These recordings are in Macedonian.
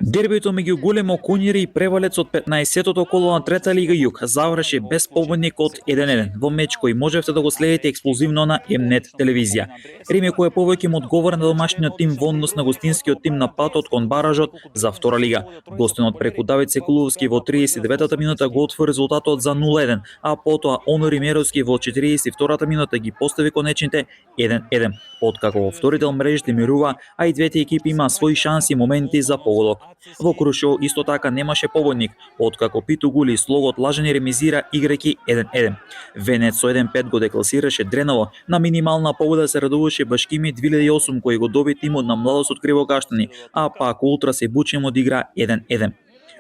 Дербито меѓу Големо Конјари и Превалец од 15-тото коло на трета лига Југ заврши без победник од 1-1 во меч кој можевте да го следите ексклузивно на М-нет телевизија. Риме кој е повеќе им одговора на домашниот тим во однос на гостинскиот тим на патот кон баражот за втора лига. Гостинот преку Давид Секуловски во 39-та минута го отвори резултатот за 0-1, а потоа Онори Меровски во 42-та минута ги постави конечните 1-1. Откако во втори дел мрежите мирува, а и двете екипи има своји шанси и моменти за погодок. Во Крушево исто така немаше победник, откако Питу Гули слогот лажени ремизира играјќи 1-1. Венец со 1-5 го декласираше Дреново, на минимална победа се радуваше Башкими 2008 кој го доби тимот на Младост од Кривокаштани, а пак Ултра се Бучем одигра 1-1.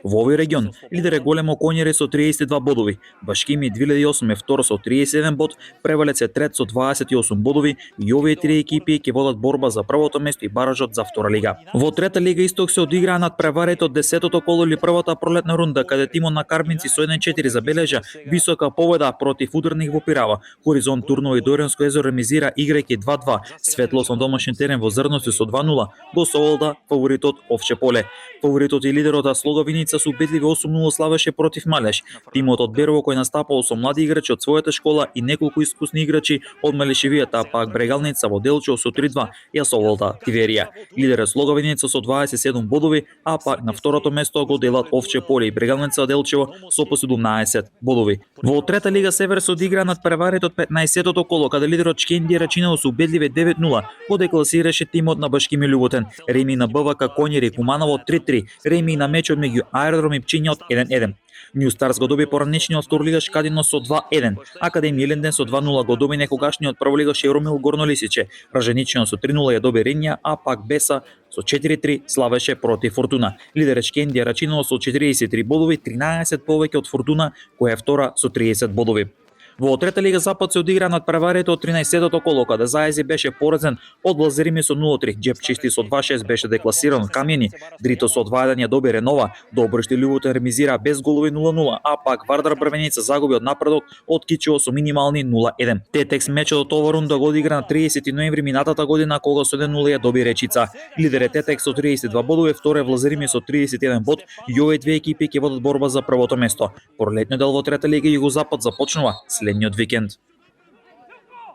Во овој регион лидер е Големо Конјари со 32 бодови, Башкими 2008 е втор со 31 бод, Превалец е трет со 28 бодови и овие три екипи ќе водат борба за првото место и баражот за втора лига. Во трета лига Исток се одиграа надпреварите од 10-тото коло или првата пролетна рунда, каде тимот на Карбинци со 1-4 забележа висока победа против Ударник во Пирава. Хоризонт Турново и Дојранско езеро ремизира играјќи 2-2, Светлос на домашен терен во Зрности со 2-0, го Соволда фаворитот Овче поле. Фаворитот и лидерот Слоговиница со убедливи 8-0 славеше против Малеш. Тимот од Берово кој настапал со млади играчи од својата школа и неколку искусни играчи од Малешевијата, пак Брегалница во Делчево со 3-2 ја Соволда Тиверија. Лидер е Слоговиница со 27 бодови, а пак на второто место го делат Овче поле и Брегалница Делчево со по 17 бодови. Во трета лига Север се одигра надпреварите од 15-тото коло, каде лидерот Чкенди Рачинел со убедливи 9-0 го декласираше тимот на Башкими Љуботен. Реми на БВК Конјари Куманово 3-3, реми на мечот меѓу Аеродром и Пчињот 1-1. Нью Старс го доби пораничниот второлигаш Кадино со 2-1, Академија Иленден со 2-0 го доби некогашниот прволигаш Јеромил Горнолисиче, Раженичниот со 3-0 ја доби Ренја, а пак Беса со 4-3 славеше против Фортуна. Лидер Чкендија Рачинело со 43 бодови, 13 повеќе од Фортуна, која е втора со 30 бодови. Во трета лига Запад се одигра надпреварите од 13-тото коло, каде Заези беше поразен од Лазерими со 0-3, Џепчисти со 2-6 беше декласиран Камјени, Дрито со 2-1 ја доби Ренова, Добришти Љуботен ремизира без голови 0-0, а пак Вардар Брвеница загуби од напредок од Кичево со минимални 0-1. Тетекс мечот од ова рунда го одигра на 30 ноември минатата година кога со 1-0 ја доби Речица. Лидер е Тетекс со 32 бодови, втор е Лазерими со 31 бод и овие две екипи ќе водат борба за првото место. Пролетниот дел во трета лига Југозапад започнува следниот викенд.